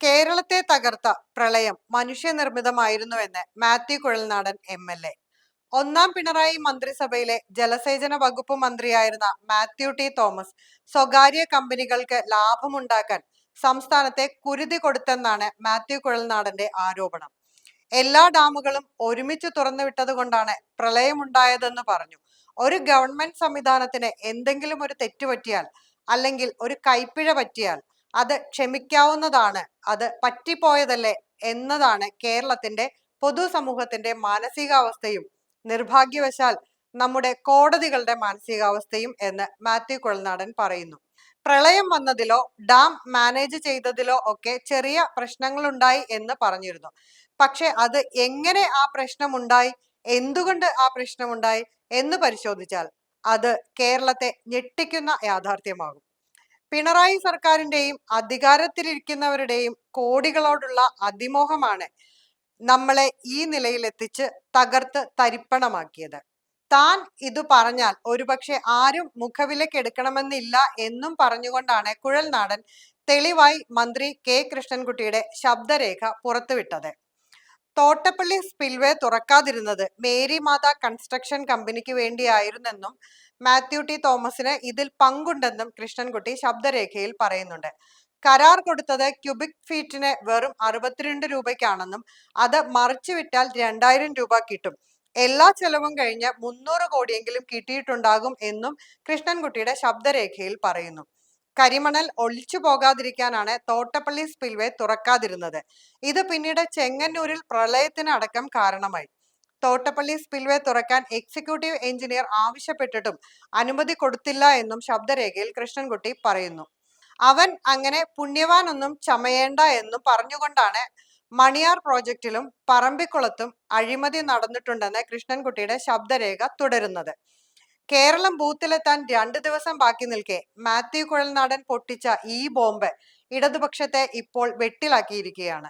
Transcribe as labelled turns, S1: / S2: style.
S1: കേരളത്തെ തകർത്ത പ്രളയം മനുഷ്യനിർമ്മിതമായിരുന്നുവെന്ന് മാത്യു കുഴൽനാടൻ MLA. ഒന്നാം പിണറായി മന്ത്രിസഭയിലെ ജലസേചന വകുപ്പ് മന്ത്രിയായിരുന്ന മാത്യു ടി തോമസ് സ്വകാര്യ കമ്പനികൾക്ക് ലാഭമുണ്ടാക്കാൻ സംസ്ഥാനത്തെ കുരുതി കൊടുത്തെന്നാണ് മാത്യു കുഴൽനാടന്റെ ആരോപണം. എല്ലാ ഡാമുകളും ഒരുമിച്ച് തുറന്നുവിട്ടതുകൊണ്ടാണ് പ്രളയമുണ്ടായതെന്ന് പറഞ്ഞു. ഒരു ഗവൺമെന്റ് സംവിധാനത്തിന് എന്തെങ്കിലും ഒരു തെറ്റുപറ്റിയാൽ അല്ലെങ്കിൽ ഒരു കൈപ്പിഴ പറ്റിയാൽ അത് ക്ഷമിക്കാവുന്നതാണ്, അത് പറ്റിപ്പോയതല്ലേ എന്നതാണ് കേരളത്തിന്റെ പൊതുസമൂഹത്തിന്റെ മാനസികാവസ്ഥയും നിർഭാഗ്യവശാൽ നമ്മുടെ കോടതികളുടെ മാനസികാവസ്ഥയും എന്ന് മാത്യു കുഴൽനാടൻ പറയുന്നു. പ്രളയം വന്നതിലോ ഡാം മാനേജ് ചെയ്തതിലോ ഒക്കെ ചെറിയ പ്രശ്നങ്ങളുണ്ടായി എന്ന് പറഞ്ഞിരുന്നു. പക്ഷെ അത് എങ്ങനെ ആ പ്രശ്നമുണ്ടായി, എന്തുകൊണ്ട് ആ പ്രശ്നമുണ്ടായി എന്ന് പരിശോധിച്ചാൽ അത് കേരളത്തെ ഞെട്ടിക്കുന്ന യാഥാർത്ഥ്യമാകും. പിണറായി സർക്കാരിന്റെയും അധികാരത്തിലിരിക്കുന്നവരുടെയും കോടികളോടുള്ള അതിമോഹമാണ് നമ്മളെ ഈ നിലയിലെത്തിച്ച് തകർത്ത് തരിപ്പണമാക്കിയത്. താൻ ഇത് പറഞ്ഞാൽ ഒരുപക്ഷെ ആരും മുഖവിലക്കെടുക്കണമെന്നില്ല എന്നും പറഞ്ഞുകൊണ്ടാണ് കുഴൽനാടൻ തെളിവായി മന്ത്രി കെ കൃഷ്ണൻകുട്ടിയുടെ ശബ്ദരേഖ പുറത്തുവിട്ടത്. തോട്ടപ്പള്ളി സ്പിൽവേ തുറക്കാതിരുന്നത് മേരി മാതാ കൺസ്ട്രക്ഷൻ കമ്പനിക്ക് വേണ്ടിയായിരുന്നെന്നും മാത്യു ടി തോമസിന് ഇതിൽ പങ്കുണ്ടെന്നും കൃഷ്ണൻകുട്ടി ശബ്ദരേഖയിൽ പറയുന്നുണ്ട്. കരാർ കൊടുത്തത് ക്യൂബിക് ഫീറ്റിന് വെറും 62 രൂപയ്ക്കാണെന്നും അത് മറിച്ചു വിറ്റാൽ 2000 രൂപ കിട്ടും, എല്ലാ ചെലവും കഴിഞ്ഞ് 300 കോടിയെങ്കിലും കിട്ടിയിട്ടുണ്ടാകും എന്നും കൃഷ്ണൻകുട്ടിയുടെ ശബ്ദരേഖയിൽ പറയുന്നു. കരിമണൽ ഒളിച്ചു പോകാതിരിക്കാനാണ് തോട്ടപ്പള്ളി സ്പിൽവേ തുറക്കാതിരുന്നത്. ഇത് പിന്നീട് ചെങ്ങന്നൂരിൽ പ്രളയത്തിന് അടക്കം കാരണമായി. തോട്ടപ്പള്ളി സ്പിൽവേ തുറക്കാൻ എക്സിക്യൂട്ടീവ് എഞ്ചിനീയർ ആവശ്യപ്പെട്ടിട്ടും അനുമതി കൊടുത്തില്ല എന്നും ശബ്ദരേഖയിൽ കൃഷ്ണൻകുട്ടി പറയുന്നു. അവൻ അങ്ങനെ പുണ്യവാനൊന്നും ചമയേണ്ട എന്നും പറഞ്ഞുകൊണ്ടാണ് മണിയാർ പ്രോജക്റ്റിലും പറമ്പിക്കുളത്തും അഴിമതി നടന്നിട്ടുണ്ടെന്ന് കൃഷ്ണൻകുട്ടിയുടെ ശബ്ദരേഖ തുടരുന്നത്. കേരളം ബൂത്തിലെത്താൻ 2 ദിവസം ബാക്കി നിൽക്കെ മാത്യു കുഴൽനാടൻ പൊട്ടിച്ച ഈ ബോംബ് ഇടതുപക്ഷത്തെ ഇപ്പോൾ വെട്ടിലാക്കിയിരിക്കുകയാണ്.